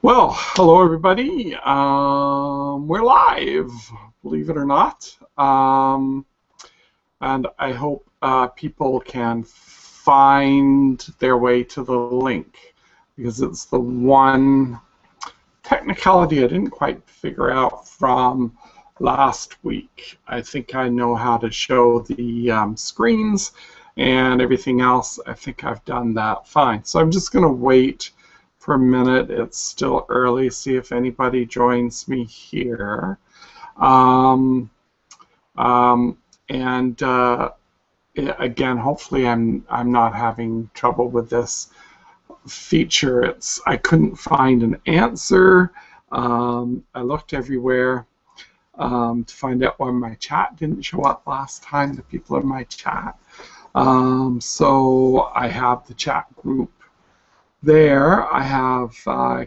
Well, hello everybody. We're live, believe it or not. And I hope people can find their way to the link, because it's the one technicality I didn't quite figure out from last week. I think I know how to show the screens and everything else. I think I've done that fine. So I'm just going to wait for a minute. It's still early. See if anybody joins me here. Again, hopefully I'm not having trouble with this feature. I couldn't find an answer. I looked everywhere to find out why my chat didn't show up last time, the people in my chat. So I have the chat group there. I have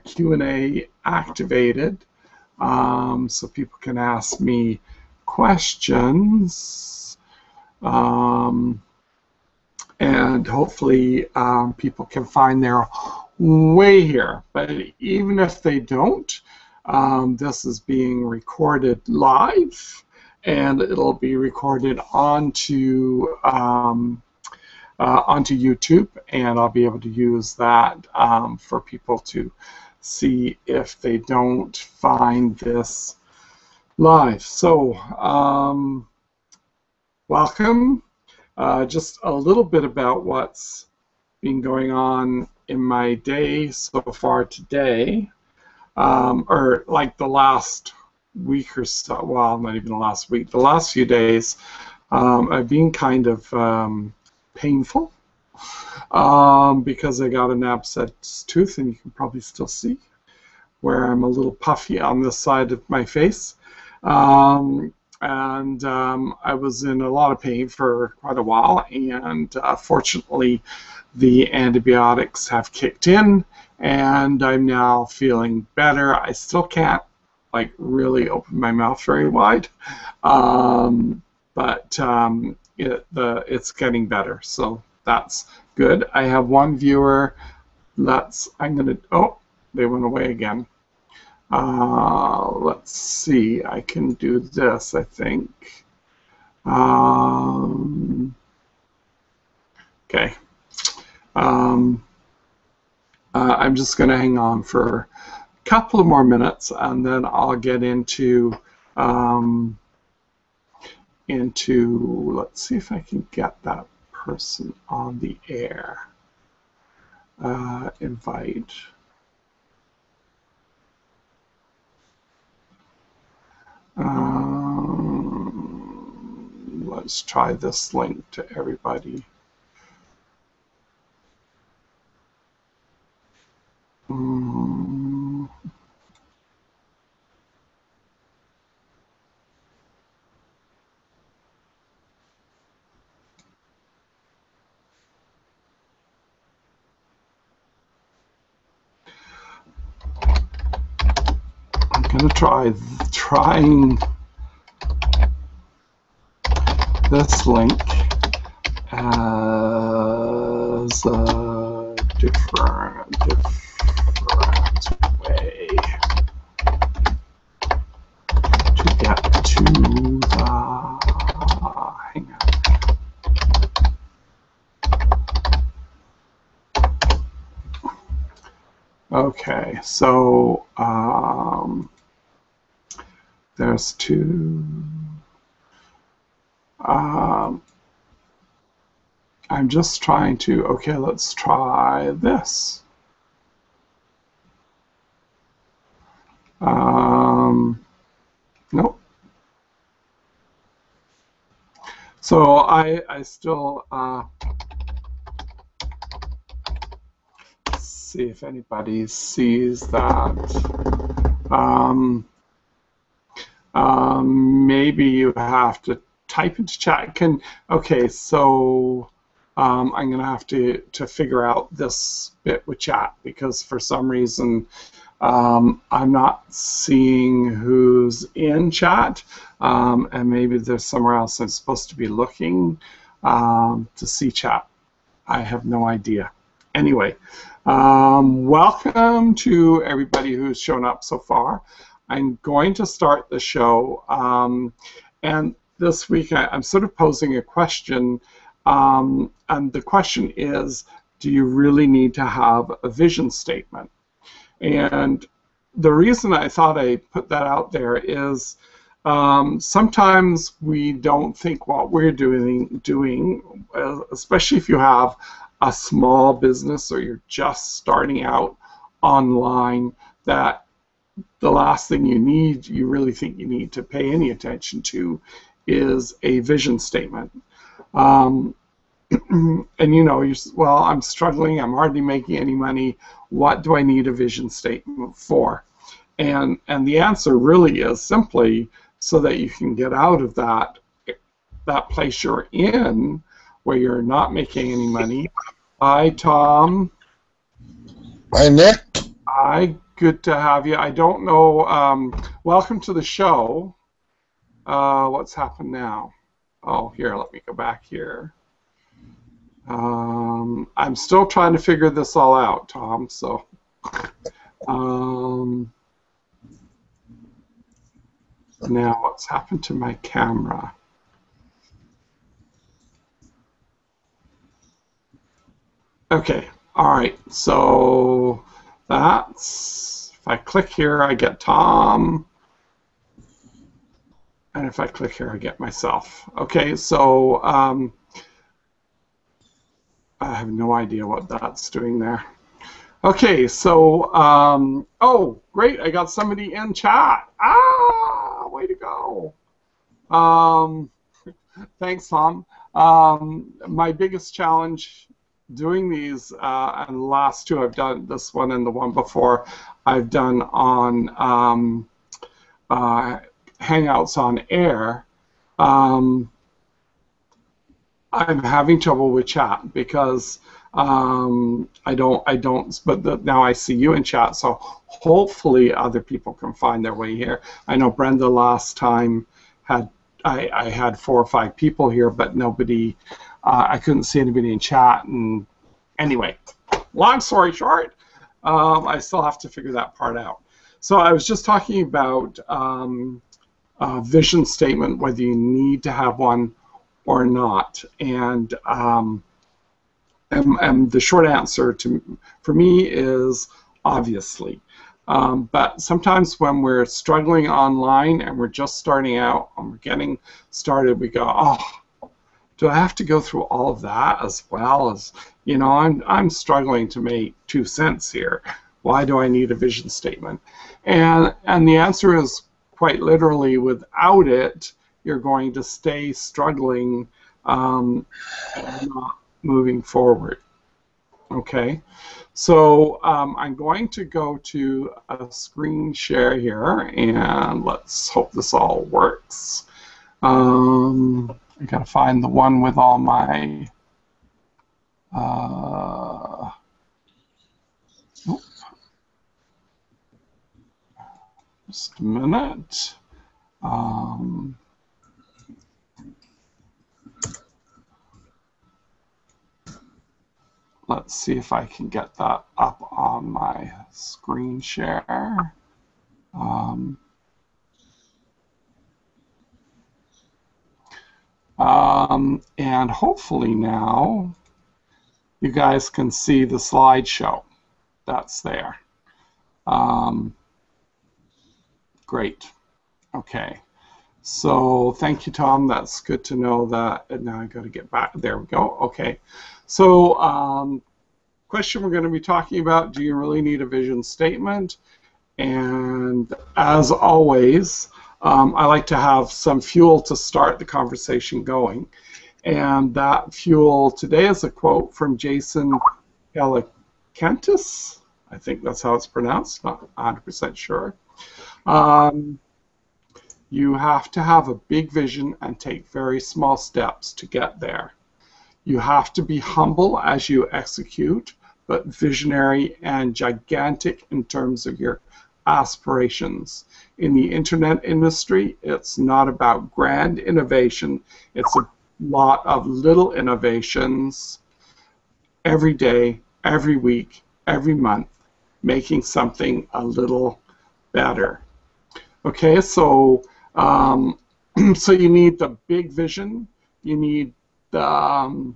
Q&A activated, so people can ask me questions, and hopefully people can find their way here. But even if they don't, this is being recorded live, and it'll be recorded onto YouTube, and I'll be able to use that for people to see if they don't find this live. So welcome. Just a little bit about what's been going on in my day so far today, or like the last week or so. Well, not even the last week. The last few days, I've been kind of painful because I got an abscessed tooth, and you can probably still see where I'm a little puffy on this side of my face. I was in a lot of pain for quite a while, and fortunately the antibiotics have kicked in, and I'm now feeling better. I still can't like really open my mouth very wide, but it's getting better, so that's good. I have one viewer. Oh, they went away again. Let's see. I can do this, I think. Okay. I'm just going to hang on for a couple of more minutes, and then I'll get into let's see if I can get that person on the air. Invite. Let's try this link to everybody. I'm going to trying this link as a different way to get to the hang on. Okay, so there's two. I'm just trying to, okay, let's try this. Nope. So I still see if anybody sees that. Maybe you have to type into chat. Okay, so I'm going to have to figure out this bit with chat, because for some reason I'm not seeing who's in chat, and maybe there's somewhere else I'm supposed to be looking to see chat. I have no idea. Anyway, welcome to everybody who's shown up so far. I'm going to start the show, and this week I'm sort of posing a question, and the question is, do you really need to have a vision statement? And the reason I thought I put that out there is sometimes we don't think what we're doing, especially if you have a small business or you're just starting out online, that the last thing you really think you need to pay any attention to is a vision statement. And you know, well, I'm struggling, I'm hardly making any money, what do I need a vision statement for? And the answer really is simply so that you can get out of that place you're in where you're not making any money. Hi, Tom. Hi, Nick. Hi, good to have you. I don't know, welcome to the show. What's happened now? Oh, here, let me go back here. I'm still trying to figure this all out, Tom, so now what's happened to my camera? Okay, all right, so that's, if I click here, I get Tom, and if I click here, I get myself. Okay, so I have no idea what that's doing there. Okay, so, oh, great, I got somebody in chat. Ah, way to go. Thanks, Tom. My biggest challenge doing these, and the last two I've done, this one and the one before, I've done on Hangouts on Air. I'm having trouble with chat because I don't, but now I see you in chat, so hopefully other people can find their way here. I know Brenda last time had, I had 4 or 5 people here, but nobody, I couldn't see anybody in chat, and anyway, long story short, I still have to figure that part out. So I was just talking about vision statement, whether you need to have one or not, and the short answer for me is obviously. But sometimes when we're struggling online and we're just starting out and we're getting started, we go, oh, do I have to go through all of that as well? As, you know, I'm struggling to make 2 cents here. Why do I need a vision statement? And the answer is quite literally, without it, you're going to stay struggling and not moving forward. Okay, so I'm going to go to a screen share here, and let's hope this all works. I gotta find the one with all my just a minute. Let's see if I can get that up on my screen share. And hopefully now you guys can see the slideshow that's there. Great. Okay. So thank you, Tom. That's good to know that. And now I got to get back. There we go. Okay. So question we're going to be talking about, do you really need a vision statement? And as always, I like to have some fuel to start the conversation going. And that fuel today is a quote from Jason Calacanis. I think that's how it's pronounced, not 100% sure. You have to have a big vision and take very small steps to get there. You have to be humble as you execute, but visionary and gigantic in terms of your aspirations. In the internet industry, it's not about grand innovation. It's a lot of little innovations every day, every week, every month, making something a little better. Okay, so so you need the big vision, you need the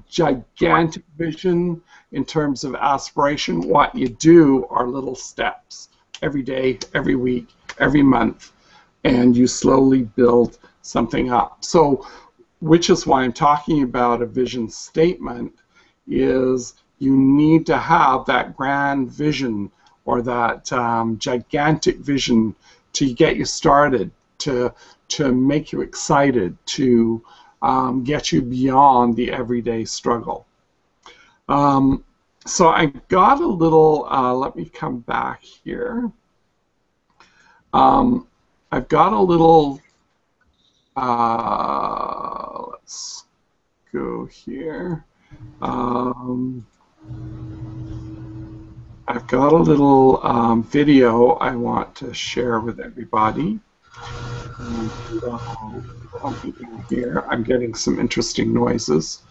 gigantic vision in terms of aspiration. What you do are little steps every day, every week, every month, and you slowly build something up. So, which is why I'm talking about a vision statement, is you need to have that grand vision or that gigantic vision to get you started, to make you excited, to get you beyond the everyday struggle. So I got a little, let me come back here. I've got a little, let's go here. I've got a little video I want to share with everybody. Here, I'm getting some interesting noises.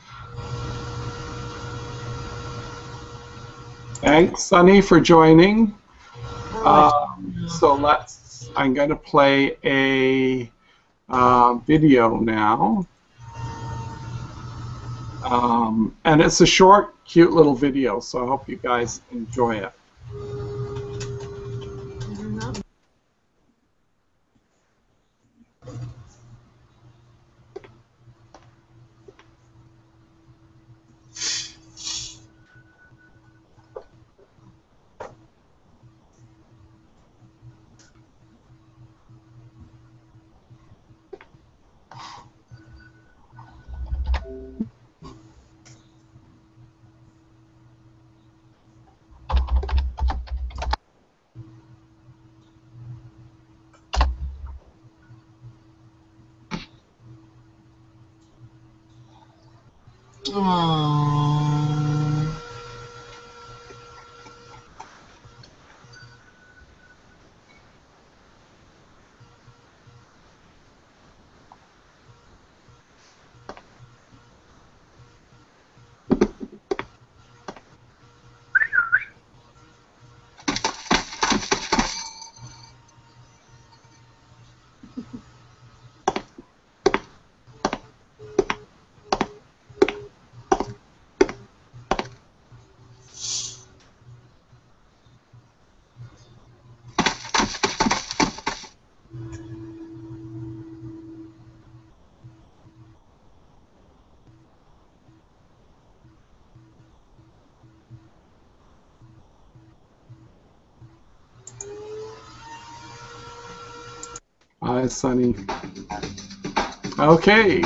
Thanks, Sunny, for joining. So I'm going to play a video now. And it's a short, cute little video, so I hope you guys enjoy it. Hi, Sunny. Okay.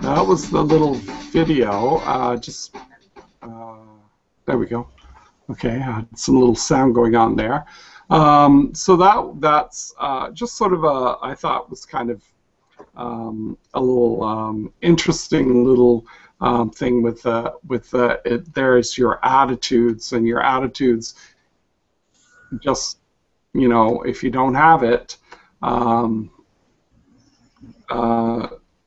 That was the little video. There we go. Okay, I had some little sound going on there. So that's just sort of I thought was kind of a little interesting little thing with there's your attitudes, and your attitudes just, you know, if you don't have it,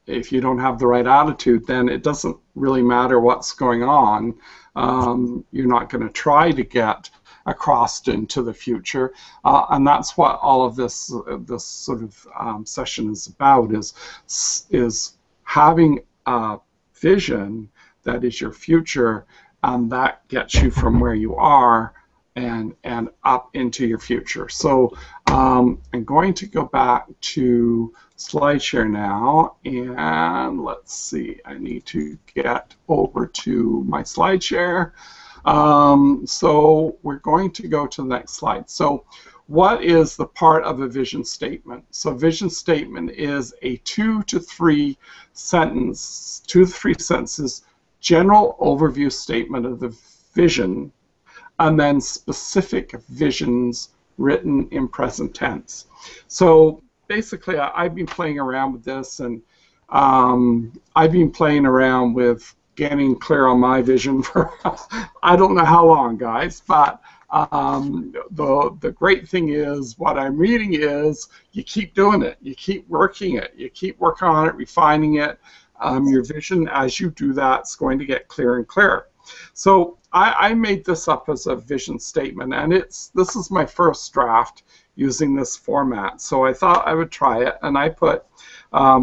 if you don't have the right attitude, then it doesn't really matter what's going on. You're not going to try to get across into the future, and that's what all of this sort of session is about, is having a vision that is your future, and that gets you from where you are and up into your future. So I'm going to go back to SlideShare now, and let's see, I need to get over to my SlideShare. So we're going to go to the next slide. So what is the part of a vision statement? So vision statement is a 2 to 3 sentences general overview statement of the vision, and then specific visions written in present tense. So basically, I've been playing around with this, and I've been playing around with getting clear on my vision for I don't know how long, guys, but the great thing is, what I'm reading is, you keep doing it, you keep working it, you keep working on it, refining it, Your vision, as you do that, is going to get clearer and clearer. So I made this up as a vision statement, and this is my first draft using this format. So I thought I would try it, and I put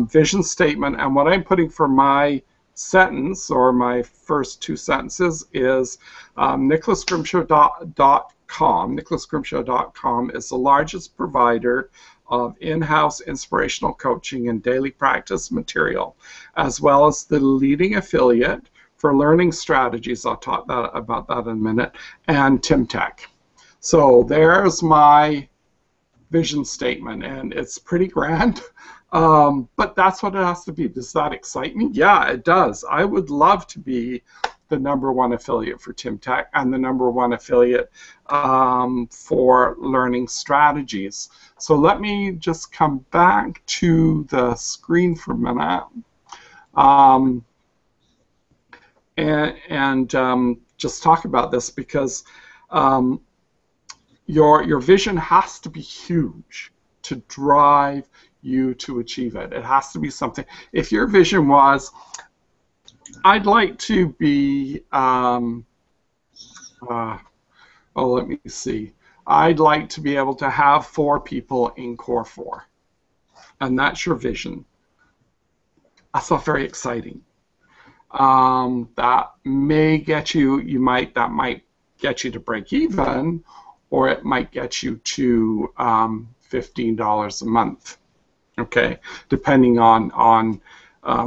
vision statement, and what I'm putting for my sentence, or my first two sentences, is nicholasgrimshaw.com. nicholasgrimshaw.com is the largest provider of in-house inspirational coaching and daily practice material, as well as the leading affiliate for learning strategies. I'll talk about that in a minute, and TimTech. So there's my vision statement, and it's pretty grand, but that's what it has to be. Does that excite me? Yeah, it does. I would love to be the #1 affiliate for TimTech and the #1 affiliate for learning strategies. So let me just come back to the screen for a minute. And just talk about this, because your vision has to be huge to drive you to achieve it. It has to be something. If your vision was, I'd like to be, let me see. I'd like to be able to have 4 people in Core 4, and that's your vision. That's not very exciting. That may get you, that might get you to break even, or it might get you to $15 a month, okay, depending on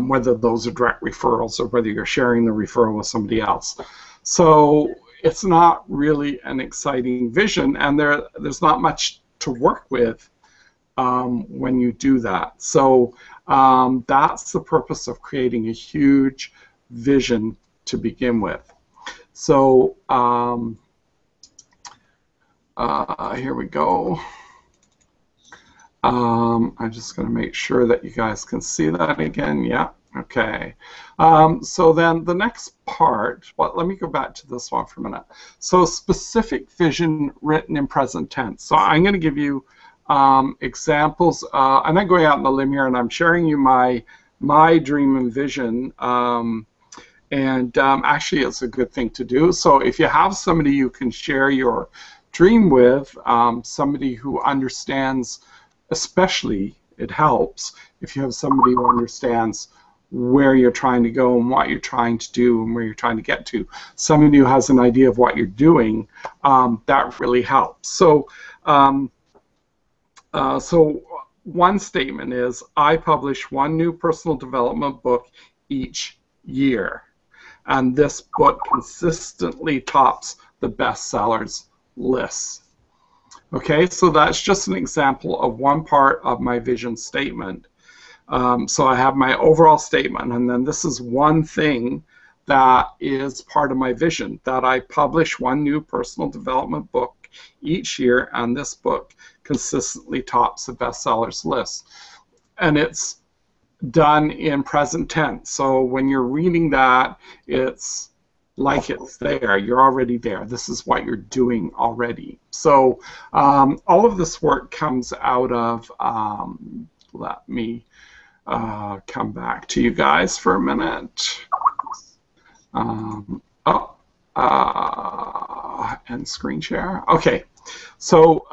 whether those are direct referrals or whether you're sharing the referral with somebody else. So it's not really an exciting vision, and there's not much to work with when you do that. So that's the purpose of creating a huge vision to begin with. So here we go. I'm just going to make sure that you guys can see that again. Yeah, okay. So then the next part, well, let me go back to this one for a minute. So specific vision written in present tense. So I'm going to give you examples. I'm not going out on the limb here, and I'm sharing you my dream and vision. Actually, it's a good thing to do. So if you have somebody you can share your dream with, somebody who understands, especially it helps if you have somebody who understands where you're trying to go and what you're trying to do and where you're trying to get to. Somebody who has an idea of what you're doing, that really helps. So, so one statement is, I publish 1 new personal development book each year, and this book consistently tops the bestsellers list. Okay, so that's just an example of one part of my vision statement. So I have my overall statement, and then this is one thing that is part of my vision, that I publish 1 new personal development book each year, and this book consistently tops the bestsellers list. And it's done in present tense. So when you're reading that, it's like it's there. You're already there. This is what you're doing already. So all of this work comes out of, let me come back to you guys for a minute. And screen share. Okay. So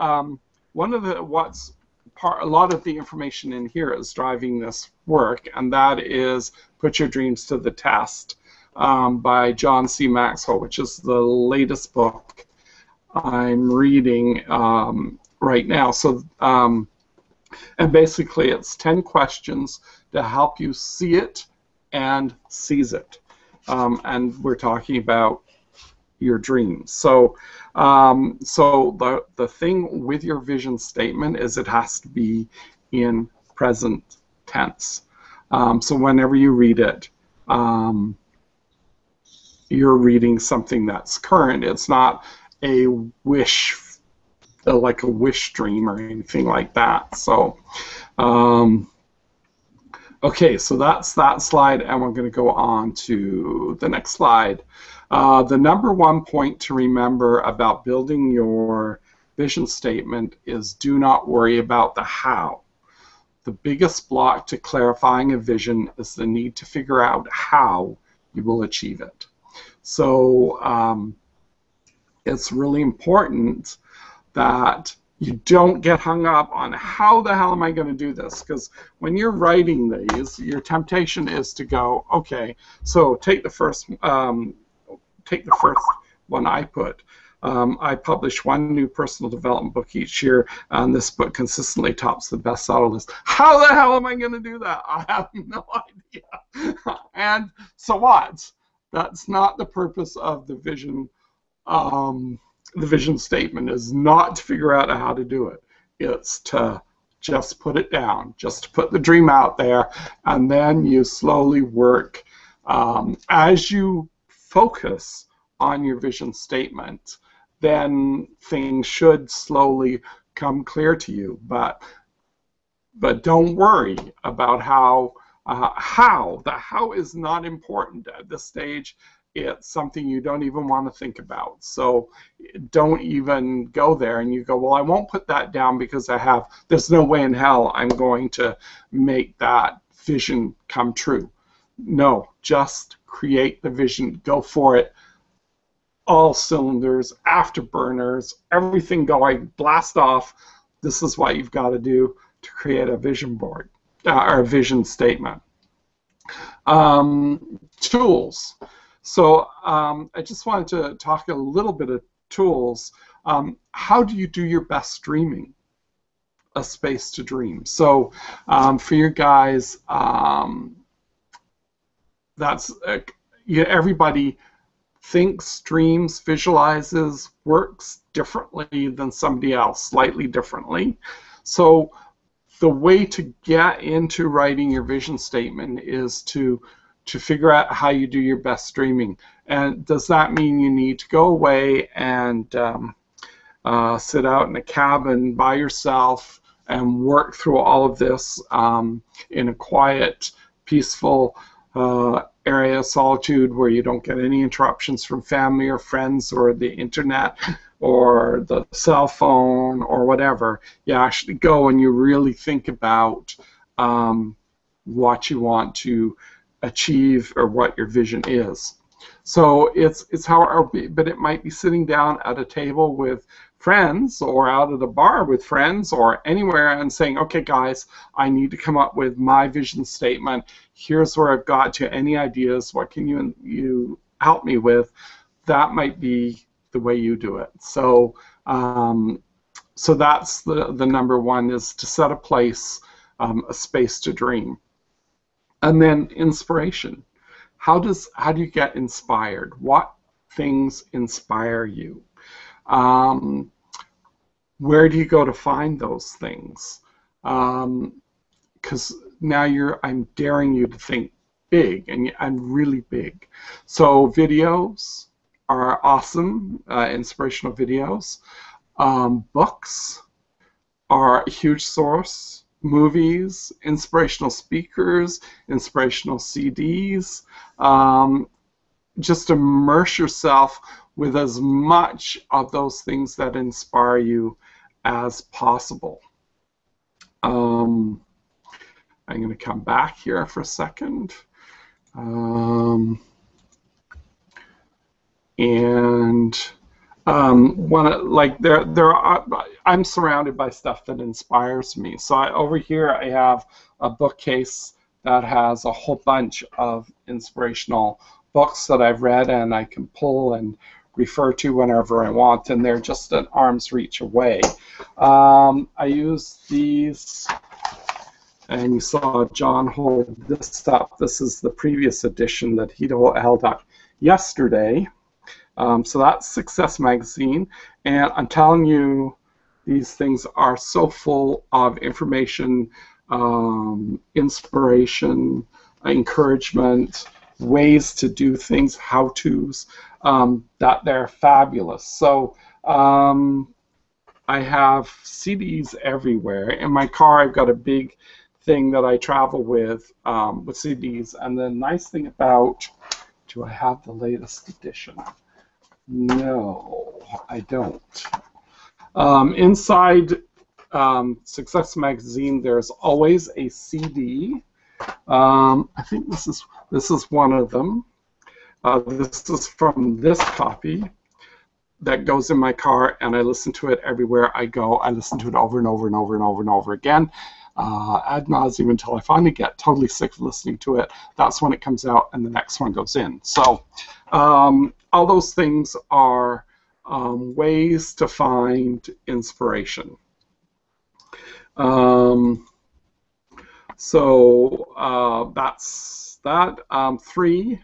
one of the, a lot of the information in here is driving this work, and that is Put Your Dreams to the Test by John C. Maxwell, which is the latest book I'm reading right now. So, and basically it's 10 questions to help you see it and seize it. And we're talking about your dreams. So, so the thing with your vision statement is it has to be in present tense. So whenever you read it, you're reading something that's current. It's not a wish, like a wish dream or anything like that. So, okay, so that's that slide, and we're going to go on to the next slide. The #1 point to remember about building your vision statement is, do not worry about the how. the biggest block to clarifying a vision is the need to figure out how you will achieve it. So it's really important that you don't get hung up on how the hell am I going to do this, because when you're writing these, your temptation is to go, okay, so take the first one I put. I publish one new personal development book each year, and this book consistently tops the bestseller list. How the hell am I going to do that? I have no idea. And so what? That's not the purpose of the vision. The vision statement is not to figure out how to do it. It's to just put it down, just to put the dream out there, and then you slowly work as you focus on your vision statement. Then things should slowly come clear to you. But don't worry about how. The how is not important at this stage. It's something you don't even want to think about. So don't even go there and you go, well, I won't put that down because there's no way in hell I'm going to make that vision come true. No, just create the vision, go for it. All cylinders, afterburners, everything going, blast off. This is what you've got to do to create a vision board or a vision statement. Tools. So I just wanted to talk a little bit of tools. How do you do your best dreaming? A space to dream. So for you guys, everybody thinks, dreams, visualizes, works differently than somebody else, slightly differently. So the way to get into writing your vision statement is to figure out how you do your best dreaming. And does that mean you need to go away and sit out in a cabin by yourself and work through all of this in a quiet, peaceful area of solitude where you don't get any interruptions from family or friends or the internet or the cell phone or whatever? You actually go and you really think about what you want to achieve or what your vision is. So it's how, but it might be sitting down at a table with friends or out at a bar with friends or anywhere and saying, okay guys, I need to come up with my vision statement. Here's where I've got to. Any ideas? What can you help me with? That might be the way you do it. So so that's the number one, is to set a place, a space to dream. And then inspiration. How do you get inspired? What things inspire you? Where do you go to find those things? Because now I'm daring you to think big, and I'm really big. So videos are awesome, inspirational videos. Books are a huge source. Movies, inspirational speakers, inspirational CDs. Just immerse yourself with as much of those things that inspire you as possible. I'm going to come back here for a second. I'm surrounded by stuff that inspires me. So over here I have a bookcase that has a whole bunch of inspirational books that I've read and I can pull and refer to whenever I want, and they're just an arm's reach away. I use these, and you saw John hold this up. This is the previous edition that he held up yesterday. So that's Success Magazine, and I'm telling you, these things are so full of information, inspiration, encouragement, ways to do things, how-tos, that they're fabulous. So I have CDs everywhere. In my car, I've got a big thing that I travel with CDs. And the nice thing about, do I have the latest edition? No, I don't. Inside Success Magazine, there's always a CD. I think this is one of them. This is from this copy that goes in my car, and I listen to it everywhere I go. I listen to it over and over and over and over and over again, ad nauseum, until I finally get totally sick of listening to it. That's when it comes out and the next one goes in. So all those things are ways to find inspiration. So that's that. 3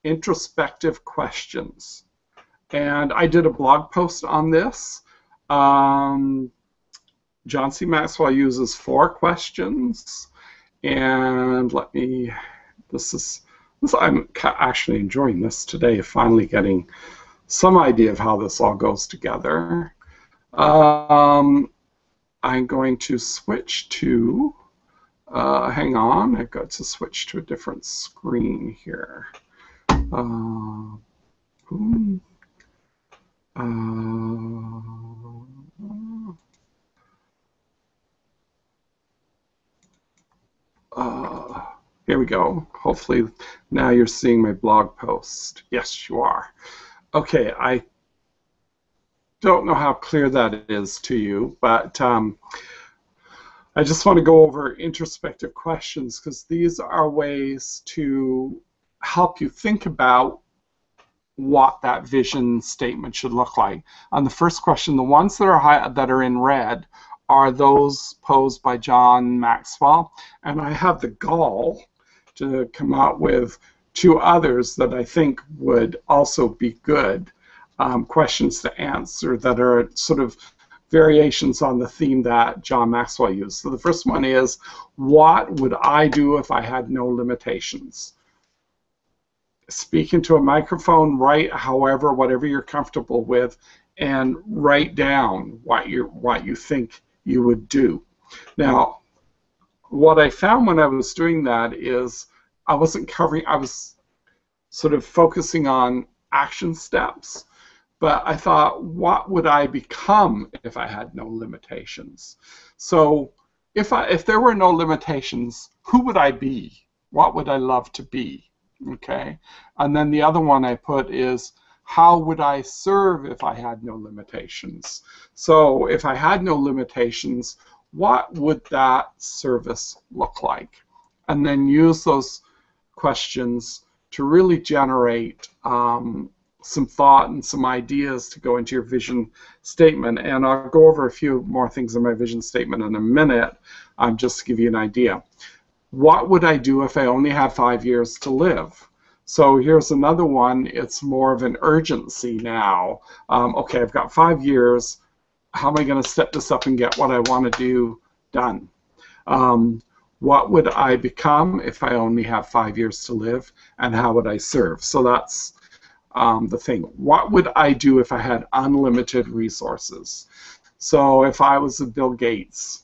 introspective questions. And I did a blog post on this. John C. Maxwell uses 4 questions. And let me, I'm actually enjoying this today, finally getting some idea of how this all goes together. I'm going to switch to, hang on, I've got to switch to a different screen here. Here we go. Hopefully now you're seeing my blog post. Yes, you are. Okay, I don't know how clear that is to you, but I just want to go over introspective questions because these are ways to help you think about what that vision statement should look like. On the first question, the ones that are in red are those posed by John Maxwell, and I have the gall to come out with 2 others that I think would also be good questions to answer that are sort of variations on the theme that John Maxwell used. So the first one is, what would I do if I had no limitations? Speak into a microphone, write whatever you're comfortable with, and write down what you think you would do. Now, what I found when I was doing that is I was sort of focusing on action steps, but I thought, what would I become if I had no limitations? So if there were no limitations, who would I be? What would I love to be? Okay, and then the other one I put is, how would I serve if I had no limitations? So if I had no limitations, what would that service look like? And then use those questions to really generate some thought and some ideas to go into your vision statement. And I'll go over a few more things in my vision statement in a minute, just to give you an idea. What would I do if I only had 5 years to live? So here's another one. It's more of an urgency now. Okay, I've got 5 years. How am I going to set this up and get what I want to do done? What would I become if I only have 5 years to live, and how would I serve? So that's the thing. What would I do if I had unlimited resources? So if I was a Bill Gates,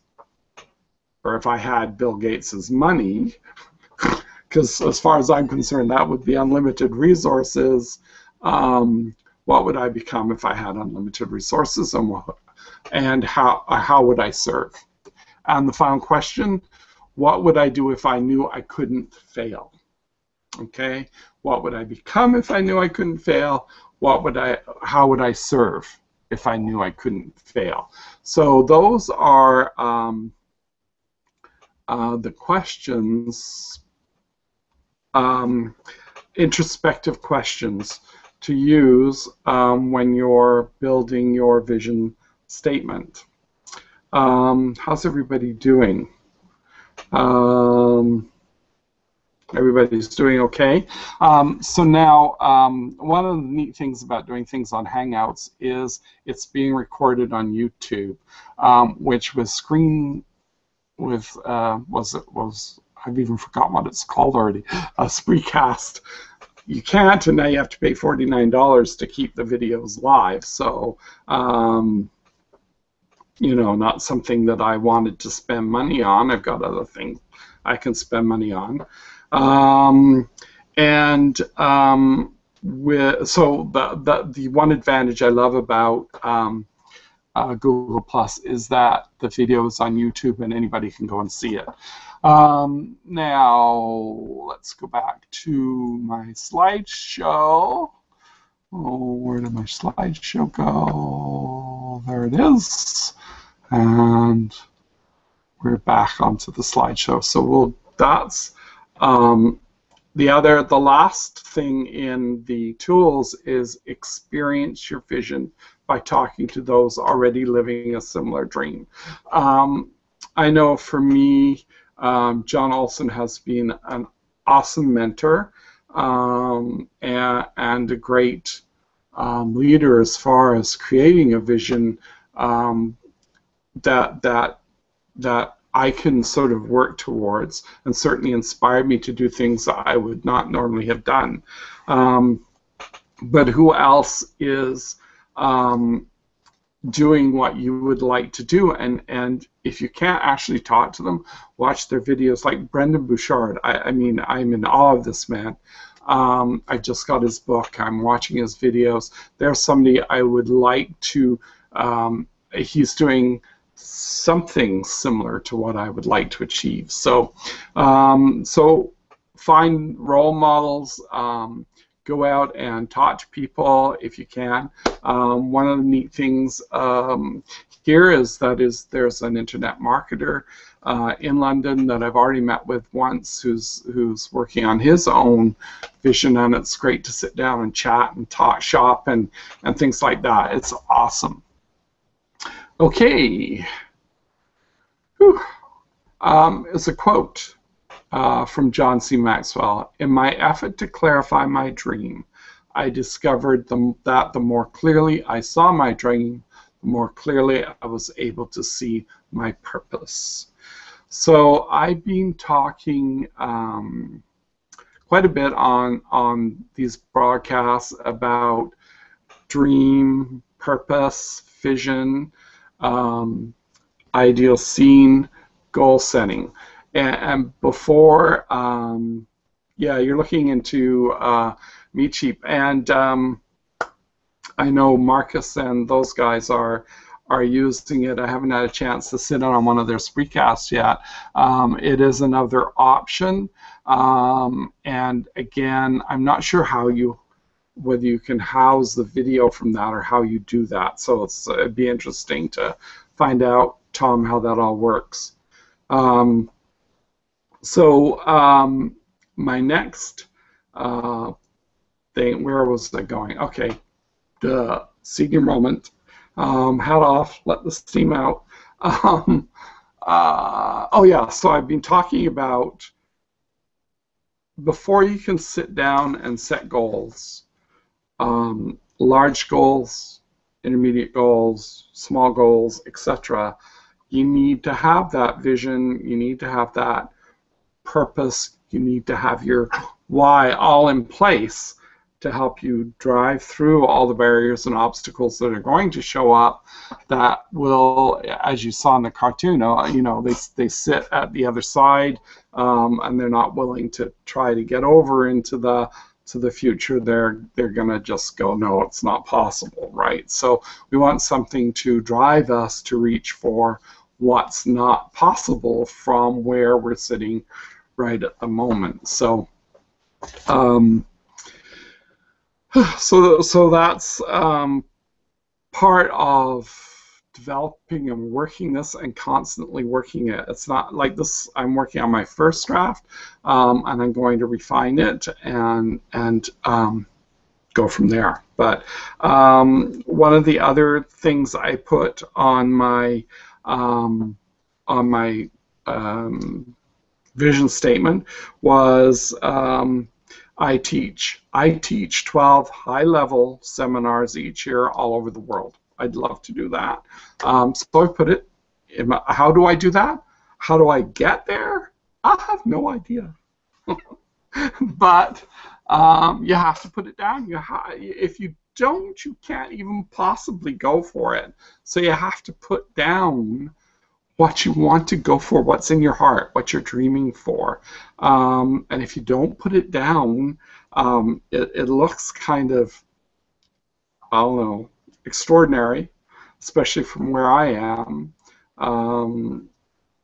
or if I had Bill Gates's money, because as far as I'm concerned, that would be unlimited resources. What would I become if I had unlimited resources, and how would I serve? And the final question, what would I do if I knew I couldn't fail? Okay, what would I become if I knew I couldn't fail? How would I serve if I knew I couldn't fail? So those are the questions, introspective questions to use when you're building your vision statement. How's everybody doing? Everybody's doing okay. So now, one of the neat things about doing things on Hangouts is it's being recorded on YouTube, which was I've even forgotten what it's called already, a Spreecast. You can't, and now you have to pay $49 to keep the videos live. So, you know, not something that I wanted to spend money on. I've got other things I can spend money on. So the one advantage I love about Google Plus is that the video is on YouTube and anybody can go and see it. Now, let's go back to my slideshow. Oh, where did my slideshow go? There it is. And we're back onto the slideshow. So that's the last thing in the tools is experience your vision by talking to those already living a similar dream. I know for me, John Olson has been an awesome mentor and a great leader as far as creating a vision that I can sort of work towards, and certainly inspired me to do things that I would not normally have done. But who else is doing what you would like to do? And if you can't actually talk to them, watch their videos. Like Brendan Bouchard. I mean, I'm in awe of this man. I just got his book. I'm watching his videos. There's somebody I would like to. He's doing something similar to what I would like to achieve. So, so find role models. Go out and talk to people if you can. One of the neat things here is there's an internet marketer in London that I've already met with once who's working on his own vision, and it's great to sit down and chat and talk shop and things like that. It's awesome. Okay. It's a quote from John C. Maxwell. In my effort to clarify my dream, I discovered that the more clearly I saw my dream, the more clearly I was able to see my purpose. So I've been talking quite a bit on these broadcasts about dream, purpose, vision, ideal scene, goal setting. And before, yeah, you're looking into Meat Sheep, and I know Marcus and those guys are using it. I haven't had a chance to sit in on one of their Spreecasts yet. It is another option, and again, I'm not sure whether you can house the video from that or how you do that. So it'd be interesting to find out, Tom, how that all works. My next thing, where was I going? Okay, the senior moment. Hat off, let the steam out. Oh yeah, so I've been talking about before you can sit down and set goals, large goals, intermediate goals, small goals, etc. You need to have that vision, you need to have that purpose, you need to have your why all in place to help you drive through all the barriers and obstacles that are going to show up that will, as you saw in the cartoon, you know, they sit at the other side and they're not willing to try to get over into the future. They're gonna just go, no, it's not possible, right? So we want something to drive us to reach for what's not possible from where we're sitting right at the moment. So so that's part of developing and working this and constantly working it. It's not like this. I'm working on my first draft, and I'm going to refine it and go from there. But one of the other things I put on my vision statement was I teach 12 high-level seminars each year all over the world. I'd love to do that. So I put it in how do I do that? How do I get there? I have no idea. But you have to put it down. If you don't, you can't even possibly go for it. So you have to put down what you want to go for, what's in your heart, what you're dreaming for. And if you don't put it down, it looks kind of, I don't know, extraordinary. especially from where I am.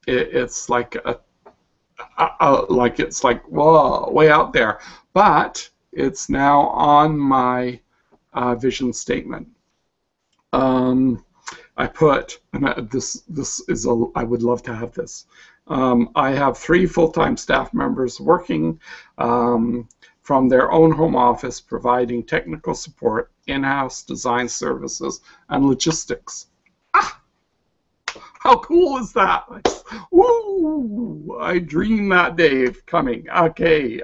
It's like it's like whoa, way out there, but it's now on my vision statement. I put, and this is I would love to have this. I have 3 full-time staff members working from their own home office, providing technical support, in-house design services, and logistics. How cool is that? Woo! I dream that day of coming. Okay.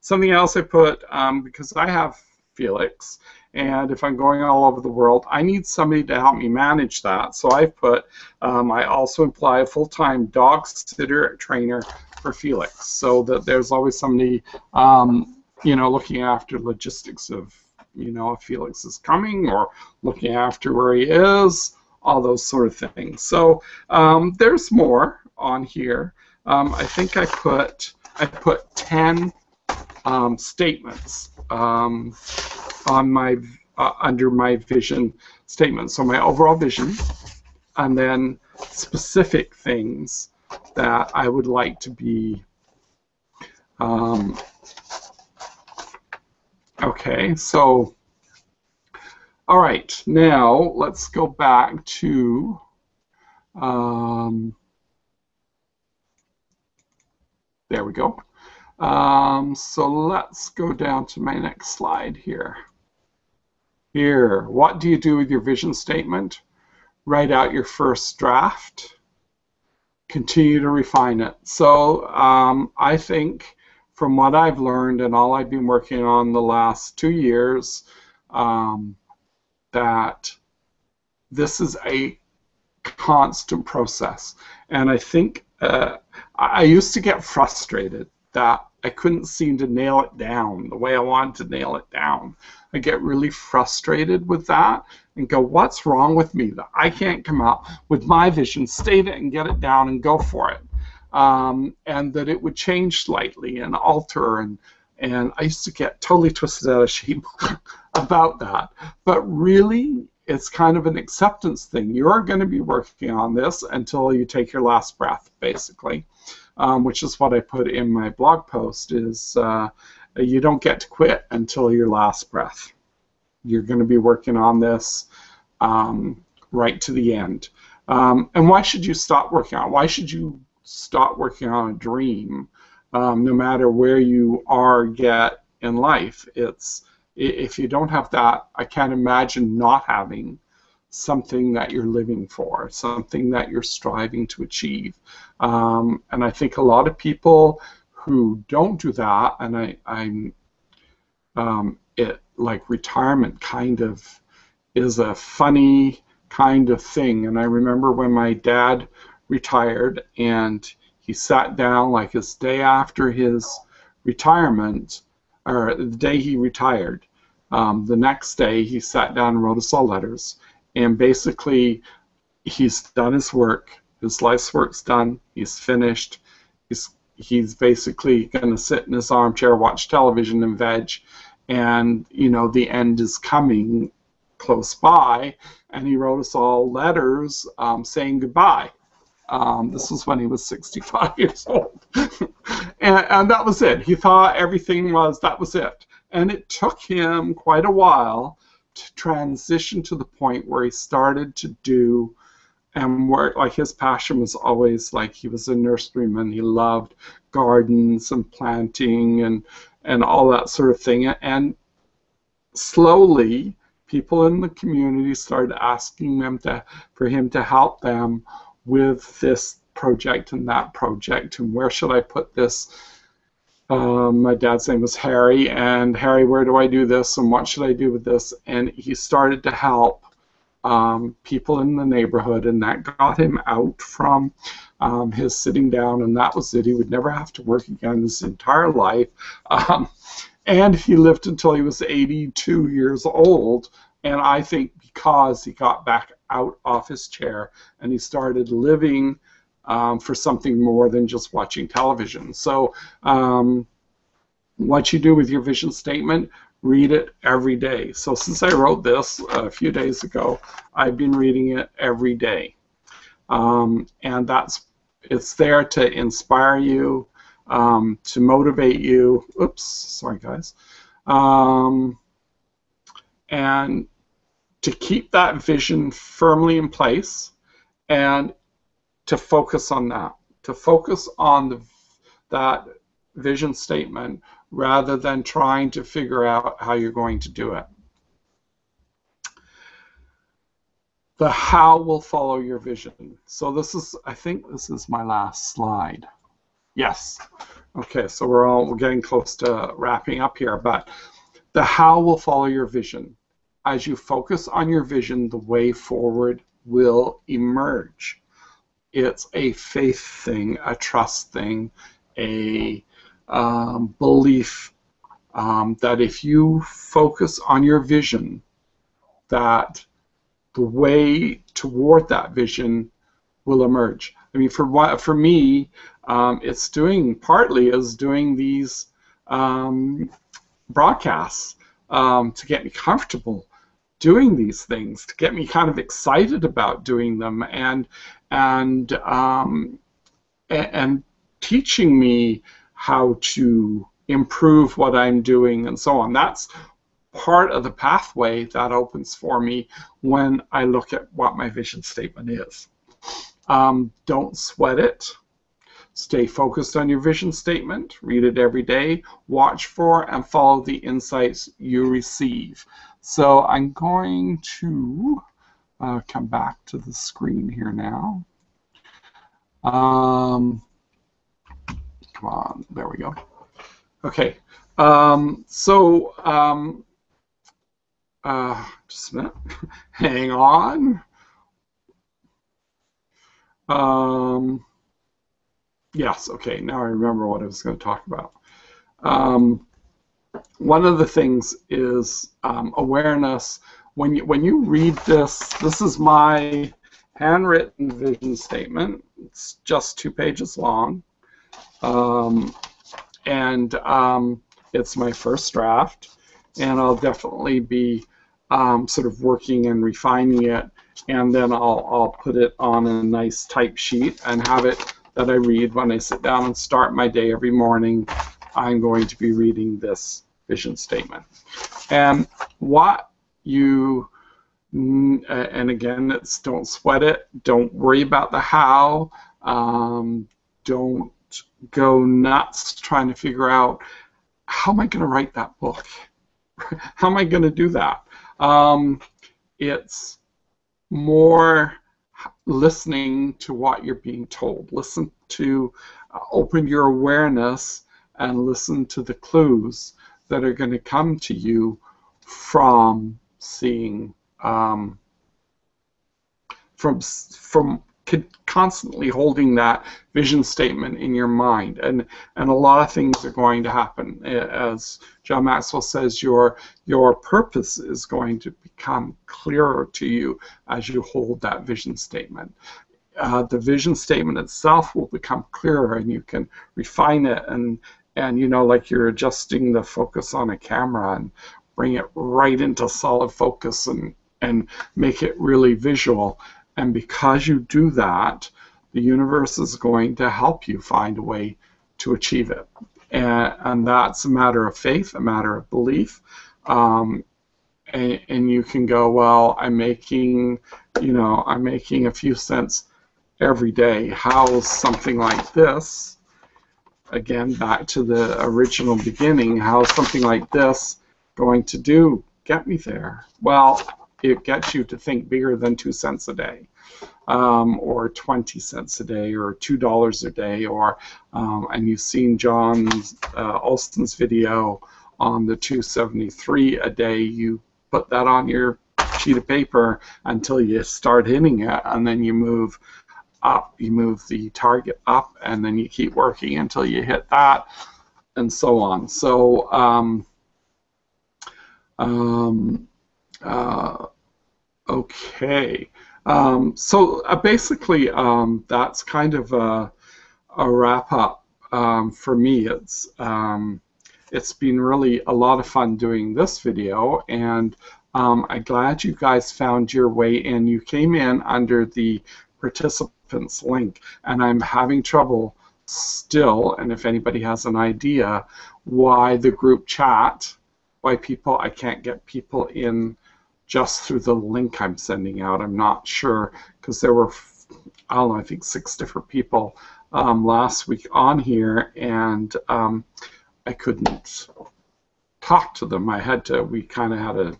Something else I put, because I have Felix, and if I'm going all over the world, I need somebody to help me manage that. So I've put, I also imply a full-time dog sitter trainer for Felix, so that there's always somebody, looking after logistics of, if Felix is coming, or looking after where he is, all those sort of things. So there's more on here. I think I put 10 statements on my under my vision statement. So my overall vision, and then specific things that I would like to be. Okay, so all right, now let's go back to there we go. So let's go down to my next slide here. Here, what do you do with your vision statement? Write out your first draft. Continue to refine it. So I think from what I've learned and all I've been working on the last 2 years, that this is a constant process. And I think I used to get frustrated that I couldn't seem to nail it down the way I wanted to nail it down. I get really frustrated with that and go, what's wrong with me that I can't come up with my vision, state it and get it down and go for it. And that it would change slightly and alter, and I used to get totally twisted out of shape about that. But really, it's kind of an acceptance thing. You're going to be working on this until you take your last breath, basically. Which is what I put in my blog post, is you don't get to quit until your last breath. You're going to be working on this right to the end. And why should you stop working on it? Why should you stop working on a dream, no matter where you are get in life? If you don't have that, I can't imagine not having something that you're living for, something that you're striving to achieve. And I think a lot of people who don't do that, and like retirement kind of is a funny kind of thing. And I remember when my dad retired, and he sat down like his day after his retirement, or the day he retired, the next day he sat down and wrote us all letters. And basically, he's done his work. His life's work's done. He's finished. He's basically going to sit in his armchair, watch television, and veg. And the end is coming close by. And he wrote us all letters saying goodbye. This was when he was 65 years old, and that was it. He thought everything that was it. And it took him quite a while to transition to the point where he started to do and work. Like, his passion was always, like, he was a nurseryman. He loved gardens and planting and all that sort of thing. And slowly, people in the community started asking for him to help them with this project and that project, and where should I put this? My dad's name was Harry, and Harry, where do I do this, and what should I do with this? And he started to help people in the neighborhood, and that got him out from his sitting down, and that was it. He would never have to work again his entire life. And he lived until he was 82 years old, and I think because he got back out off his chair and he started living for something more than just watching television. So what you do with your vision statement, read it every day. So since I wrote this a few days ago, I've been reading it every day. And it's there to inspire you, to motivate you. Oops, sorry guys. And to keep that vision firmly in place and to focus on that, to focus on that vision statement rather than trying to figure out how you're going to do it. The how will follow your vision. So this is, I think this is my last slide. Yes. Okay, so we're getting close to wrapping up here, but the how will follow your vision. As you focus on your vision, the way forward will emerge. It's a faith thing, a trust thing, a belief that if you focus on your vision, that the way toward that vision will emerge. I mean, for me, it's doing these broadcasts to get me comfortable doing these things, to get me kind of excited about doing them, and teaching me how to improve what I'm doing and so on. That's part of the pathway that opens for me when I look at what my vision statement is. Don't sweat it. Stay focused on your vision statement. Read it every day. Watch for and follow the insights you receive. So I'm going to come back to the screen here now. Come on, there we go. Okay, just a minute. Hang on. Yes, okay, now I remember what I was going to talk about. One of the things is awareness. When you read this is my handwritten vision statement. It's just 2 pages long. It's my first draft, and I'll definitely be sort of working and refining it, and then I'll put it on a nice type sheet and have it that I read when I sit down and start my day every morning. I'm going to be reading this vision statement. And what you, and again, it's don't sweat it, don't worry about the how, don't go nuts trying to figure out how am I going to write that book? How am I going to do that? It's more listening to what you're being told. Listen to, open your awareness and listen to the clues that are going to come to you from seeing, from constantly holding that vision statement in your mind, and a lot of things are going to happen. As John Maxwell says, your purpose is going to become clearer to you as you hold that vision statement. The vision statement itself will become clearer, and you can refine it, and you know, like you're adjusting the focus on a camera and bring it right into solid focus and make it really visual. And because you do that, the universe is going to help you find a way to achieve it. And that's a matter of faith, a matter of belief. And you can go, well, I'm making a few cents every day. How's something like this, again, back to the original beginning, how's something like this going to get me there? Well, it gets you to think bigger than 2 cents a day, or 20 cents a day, or $2 a day, or and you've seen John Alston's video on the 273 a day. You put that on your sheet of paper until you start hitting it, and then you move up, you move the target up, and then you keep working until you hit that, and so on. So okay, so basically that's kind of a wrap up for me. It's it's been really a lot of fun doing this video, and I'm glad you guys found your way in. You came in under the participants link, and I'm having trouble still, and if anybody has an idea why the group chat, why I can't get people in just through the link I'm sending out. I'm not sure, because there were, I don't know, I think 6 different people last week on here, and I couldn't talk to them. We kind of had a,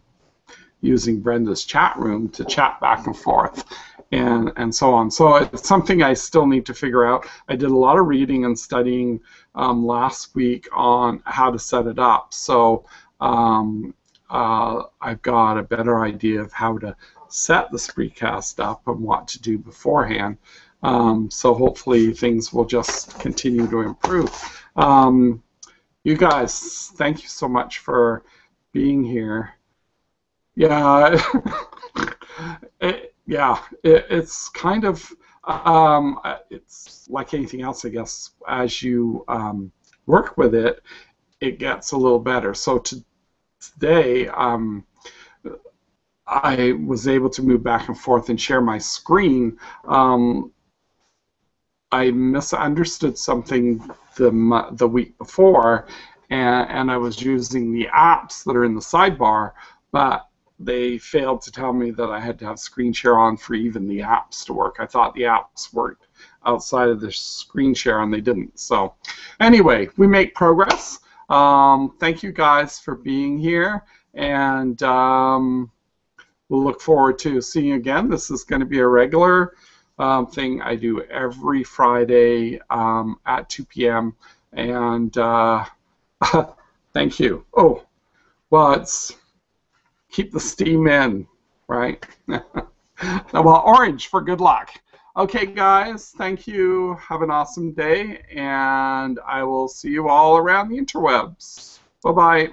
using Brenda's chat room to chat back and forth and so on. So it's something I still need to figure out. I did a lot of reading and studying last week on how to set it up. So I've got a better idea of how to set the Spreecast up and what to do beforehand. So hopefully things will just continue to improve. You guys, thank you so much for being here. Yeah, it's kind of, it's like anything else, I guess. As you work with it, it gets a little better. So today, I was able to move back and forth and share my screen. I misunderstood something the week before, and I was using the apps that are in the sidebar, but they failed to tell me that I had to have screen share on for even the apps to work. I thought the apps worked outside of the screen share, and they didn't. So anyway, we make progress. Thank you guys for being here, and we'll look forward to seeing you again. This is going to be a regular thing I do every Friday at 2 p.m. And thank you. Oh, well, it's keep the steam in, right? Well, orange for good luck. Okay, guys, thank you. Have an awesome day, and I will see you all around the interwebs. Bye-bye.